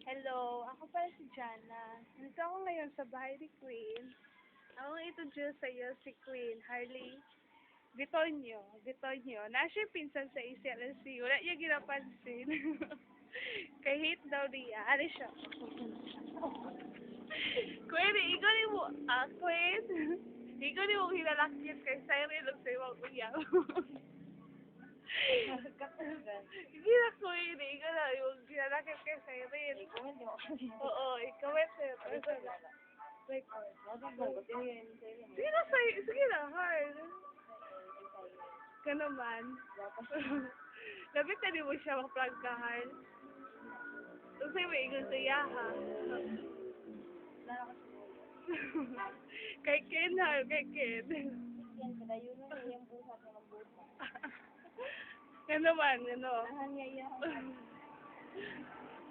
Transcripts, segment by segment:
Hello, ako pala si Jana. Nandito ako ngayon sa bahay ni Queen. Ako ang introduce sa iyo si Queen Harley Vitonio. Nasa pinsan sa ACLC. Wala niya ginapansin. Kay hate daw niya. Ano siya? Queen, ikaw ni mo, Queen. Ikaw ni mo hinalakit kay Siren og sa imong uyaw. Hindi na ko yun eh. Ikaw na yung ginanakit kay Siren. Oo, i-comment sa'yo. Record. Sige na, sige na, hard. Ka naman. Labit na di mo siya mag-plug ka, hard. Kasi may ingon sa iya, ha? Kay Ken, hard. Kay Ken. Yan naman, ano.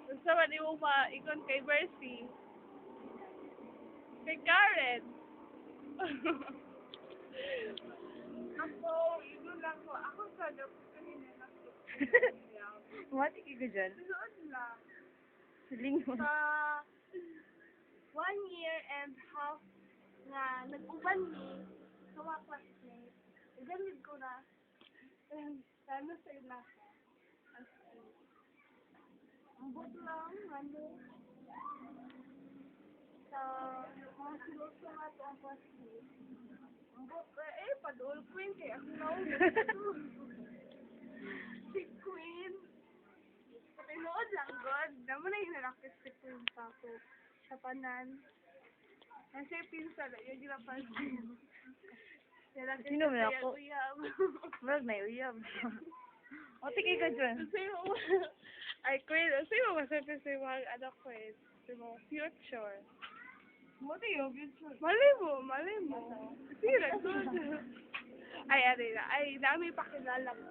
Gusto man mo ikon kay Mercy. Kay Karen. Ako, ikon lang ko. Ako sa dapat kanina lang ko. Mati ka dyan? Sunood lang. Silingon. Sa 1 year and half nga nag-uban ni sa mga classmates. Iganid ko na. Sana sa ila ka. Ang book lang, ano. Sa mga silos na nga ito ang classmates. Ang book, padol Queen kaya ako naulog. Si Queen. Pinood lang, God. Naman na hinalakis si Queen sa ako. Sa panan. Kasi pinsan, yun yung napansin. Sino mo ako? Marag na uyab. Mati ka dyan? Ay, Queen, sino mo masabi sa mga anak ko eh? Sa mga future. Mati yung future. Mali mo. Sino, good. Ay, dami pakilala ko.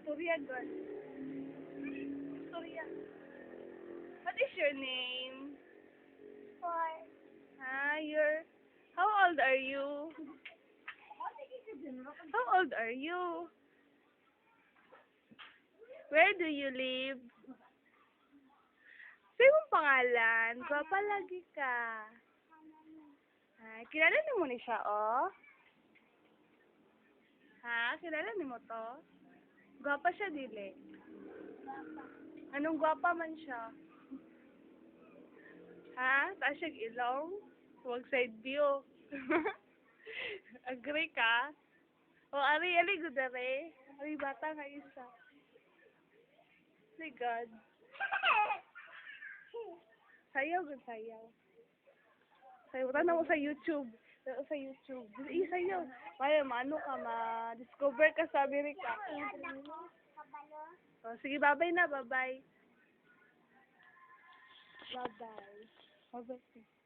Storya, God. Storya. What is your name? Hi. How old are you? How old are you? Where do you live? Sa imong pangalan, gwapa lagi ka. Ay, kilala ni mo ni siya, oh? Ha? Kilala ni mo to? Gwapa siya, dili? Anong gwapa man siya? Ha? Taas siyang ilong? Huwag side view. Agree ka? O, ari good are. Ari bata nga isa. My God. Sayaw, good sayaw. Sayaw. Tanong ko sa YouTube. Sayaw. Maya, maano ka, ma-discover ka sa Amerika. O, sige, bye-bye na, bye-bye. Bye-bye. Bye-bye.